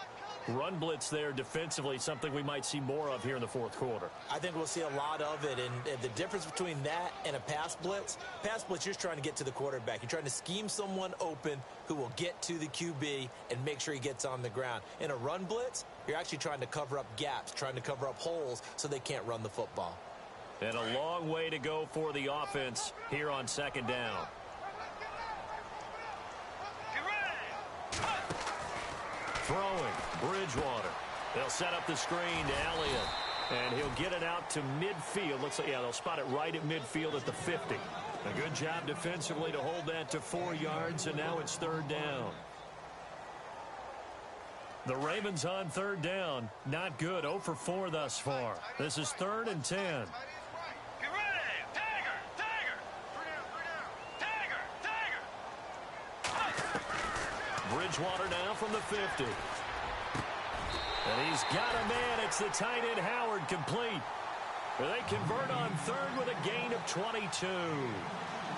S1: Run blitz there defensively, something we might see more of here in the fourth quarter.
S2: I think we'll see a lot of it, and the difference between that and a pass blitz, you're just trying to get to the quarterback. You're trying to scheme someone open who will get to the QB and make sure he gets on the ground. In a run blitz, you're actually trying to cover up gaps, trying to cover up holes so they can't run the football.
S1: And a long way to go for the offense here on second down. Throwing, Bridgewater. They'll set up the screen to Elliott. And he'll get it out to midfield. Looks like, yeah, they'll spot it right at midfield at the 50. A good job defensively to hold that to 4 yards, and now it's third down. The Ravens on third down. Not good. 0 for 4 thus far. This is 3rd and 10. Bridgewater now from the 50. And he's got a man. It's the tight end Howard, complete. They convert on 3rd with a gain of 22.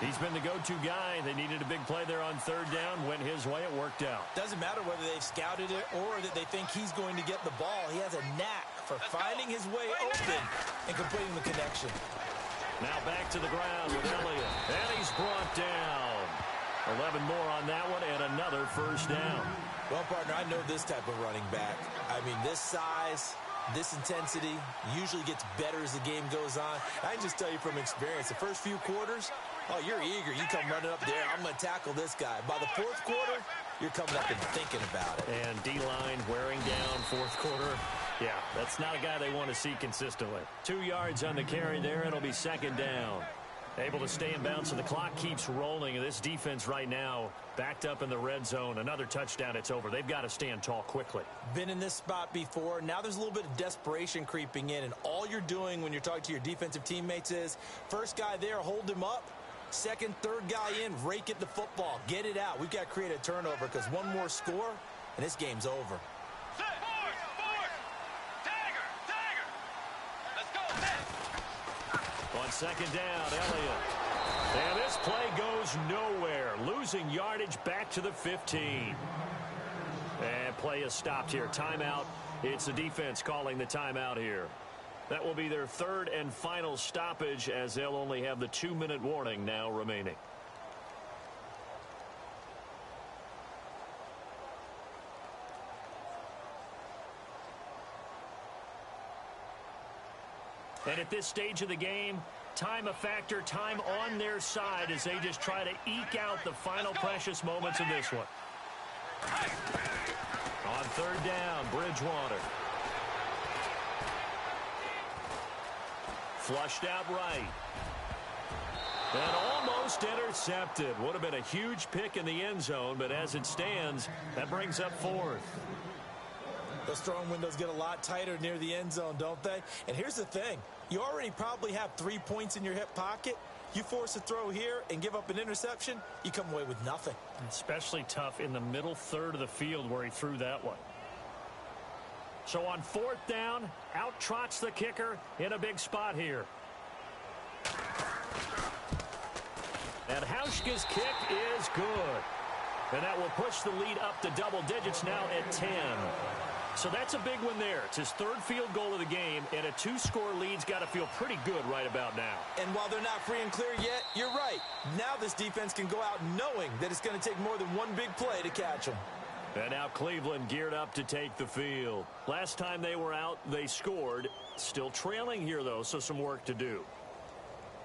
S1: He's been the go-to guy. They needed a big play there on 3rd down. Went his way. It worked out.
S2: Doesn't matter whether they've scouted it or that they think he's going to get the ball. He has a knack for finding his way open and completing the connection.
S1: Now back to the ground with Elliott. And he's brought down. 11 more on that one, and another first down.
S2: Well, partner, I know this type of running back. I mean, this size, this intensity usually gets better as the game goes on. I can just tell you from experience, the first few quarters, oh, you're eager. You come running up there, I'm going to tackle this guy. By the 4th quarter, you're coming up and thinking about it.
S1: And D-line wearing down 4th quarter. Yeah, that's not a guy they want to see consistently. 2 yards on the carry there. It'll be second down. Able to stay in bounds, so the clock keeps rolling. This defense right now backed up in the red zone. Another touchdown, it's over. They've got to stand tall quickly.
S2: Been in this spot before. Now there's a little bit of desperation creeping in, and all you're doing when you're talking to your defensive teammates is, first guy there, hold him up. Second, third guy in, rake at the football. Get it out. We've got to create a turnover because one more score, and this game's over.
S1: On second down, Elliott. And this play goes nowhere. Losing yardage back to the 15. And play is stopped here. Timeout. It's the defense calling the timeout here. That will be their 3rd and final stoppage, as they'll only have the 2-minute warning now remaining. And at this stage of the game, time a factor, time on their side as they just try to eke out the final precious moments of this one. On 3rd down, Bridgewater. Flushed out right. And almost intercepted. Would have been a huge pick in the end zone, but as it stands, that brings up 4th.
S2: Those throwing windows get a lot tighter near the end zone, don't they? And here's the thing. You already probably have 3 points in your hip pocket. You force a throw here and give up an interception, you come away with nothing.
S1: Especially tough in the middle 3rd of the field where he threw that one. So on 4th down, out trots the kicker in a big spot here. And Hauschka's kick is good. And that will push the lead up to double digits now at 10. So that's a big one there. It's his 3rd field goal of the game, and a 2-score lead's got to feel pretty good right about now.
S2: And while they're not free and clear yet, you're right. Now this defense can go out knowing that it's going to take more than one big play to catch them.
S1: And now Cleveland geared up to take the field. Last time they were out, they scored. Still trailing here, though, so some work to do.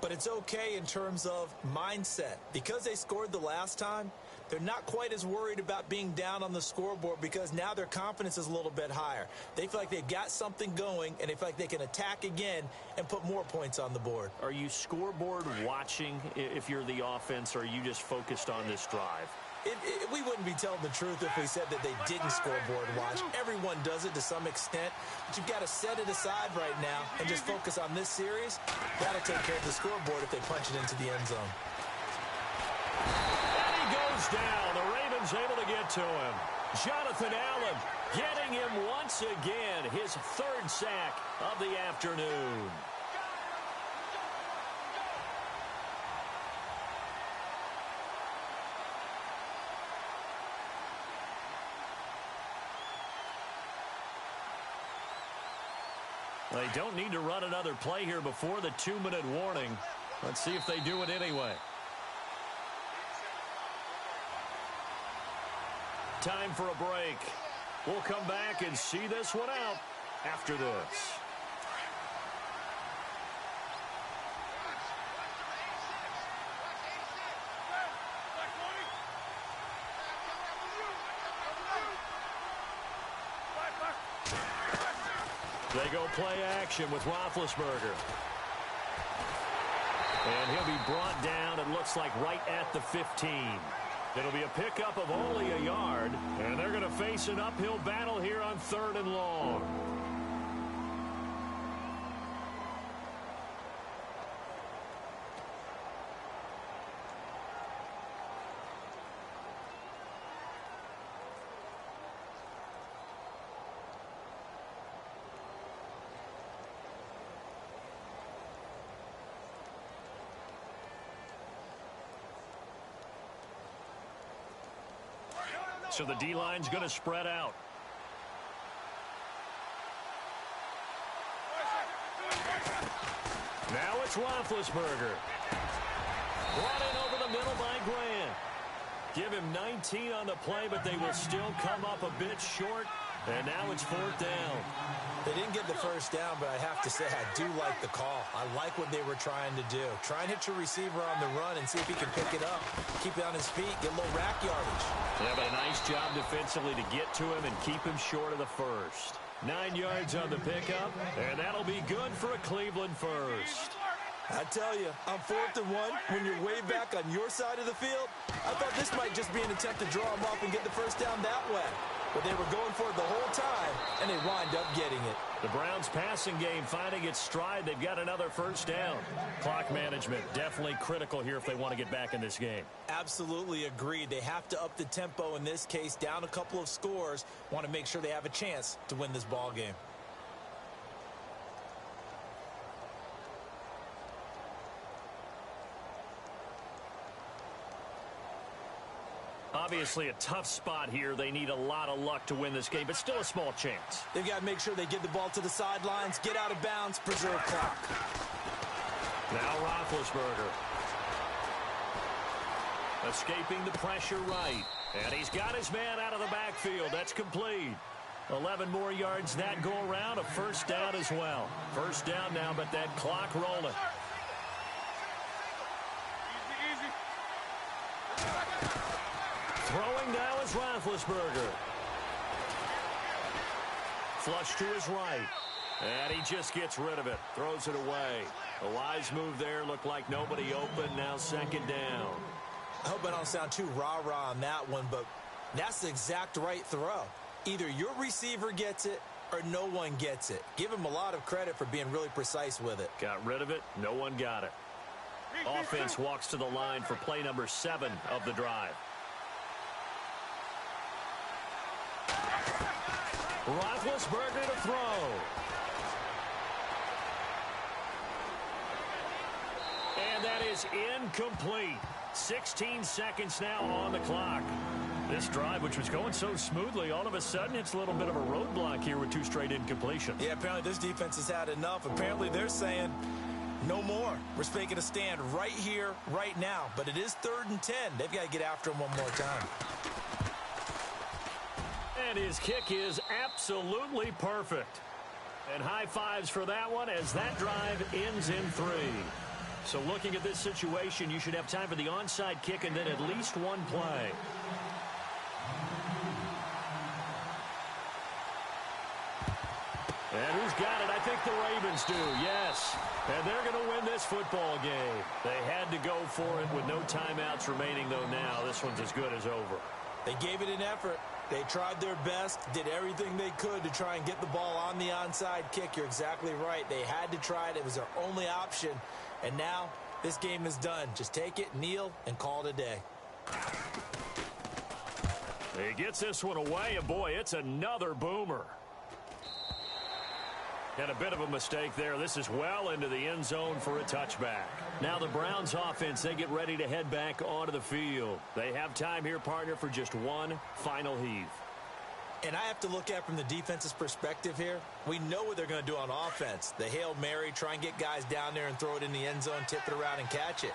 S2: But it's okay in terms of mindset. Because they scored the last time, they're not quite as worried about being down on the scoreboard because now their confidence is a little bit higher. They feel like they've got something going, and they feel like they can attack again and put more points on the board.
S1: Are you scoreboard watching if you're the offense, or are you just focused on this drive?
S2: We wouldn't be telling the truth if we said that they didn't scoreboard watch. Everyone does it to some extent, but you've got to set it aside right now and just focus on this series. That'll take care of the scoreboard if they punch it into the end zone.
S1: And he goes down. The Ravens able to get to him. Jonathan Allen getting him once again, his third sack of the afternoon. They don't need to run another play here before the 2-minute warning. Let's see if they do it anyway. Time for a break. We'll come back and see this one out after this. They go play action with Roethlisberger. And he'll be brought down, it looks like, right at the 15. It'll be a pickup of only a yard, and they're going to face an uphill battle here on 3rd and long. So the D-line's going to spread out. Now it's Roethlisberger. Brought in over the middle by Grant. Give him 19 on the play, but they will still come up a bit short. And now it's 4th down.
S2: They didn't get the first down, but I have to say I do like the call. I like what they were trying to do. Try and hit your receiver on the run and see if he can pick it up. Keep it on his feet, get a little rack yardage.
S1: Yeah, but a nice job defensively to get to him and keep him short of the first. 9 yards on the pickup, and that'll be good for a Cleveland first.
S2: I tell you, on 4th and 1, when you're way back on your side of the field, I thought this might just be an attempt to draw him off and get the first down that way. But they were going for it the whole time, and they wind up getting it.
S1: The Browns passing game finding its stride. They've got another first down. Clock management definitely critical here if they want to get back in this game.
S2: Absolutely agreed. They have to up the tempo in this case, down a couple of scores. Want to make sure they have a chance to win this ball game.
S1: Obviously a tough spot here. They need a lot of luck to win this game, but still a small chance.
S2: They've got to make sure they get the ball to the sidelines, get out of bounds, preserve clock.
S1: Now Roethlisberger. Escaping the pressure right. And he's got his man out of the backfield. That's complete. 11 more yards that go around. A first down as well. First down now, but that clock rolling. Throwing now is Roethlisberger. Flush to his right. And he just gets rid of it. Throws it away. A wise move there. Looked like nobody open. Now 2nd down.
S2: I hope I don't sound too rah-rah on that one, but that's the exact right throw. Either your receiver gets it or no one gets it. Give him a lot of credit for being really precise with it.
S1: Got rid of it. No one got it. Offense walks to the line for play number 7 of the drive. Roethlisberger to throw. And that is incomplete. 16 seconds now on the clock. This drive, which was going so smoothly, all of a sudden it's a little bit of a roadblock here with 2 straight incompletions.
S2: Yeah, apparently this defense has had enough. Apparently they're saying no more. We're making a stand right here, right now. But it is 3rd and 10. They've got to get after him one more time.
S1: And his kick is absolutely perfect. And high fives for that one as that drive ends in 3. So looking at this situation, you should have time for the onside kick and then at least one play. And who's got it? I think the Ravens do, yes. And they're going to win this football game. They had to go for it with no timeouts remaining, though, now. This one's as good as over.
S2: They gave it an effort. They tried their best, did everything they could to try and get the ball on the onside kick. You're exactly right. They had to try it. It was their only option. And now this game is done. Just take it, kneel, and call it a day.
S1: He gets this one away, and boy, it's another boomer. Had a bit of a mistake there. This is well into the end zone for a touchback. Now the Browns offense, they get ready to head back onto the field. They have time here, partner, for just one final heave.
S2: And I have to look at it from the defense's perspective here. We know what they're going to do on offense. The Hail Mary, try and get guys down there and throw it in the end zone, tip it around and catch it.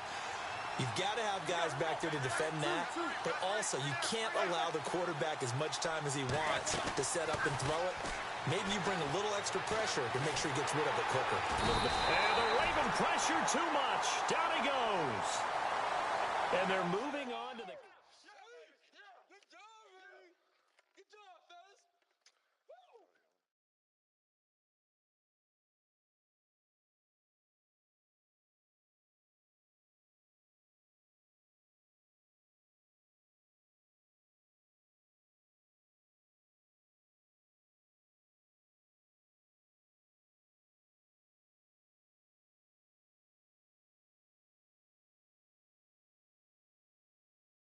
S2: You've got to have guys back there to defend that, but also you can't allow the quarterback as much time as he wants to set up and throw it. Maybe you bring a little extra pressure to make sure he gets rid of it quicker.
S1: And the Raven pressure too much. Down he goes. And they're moving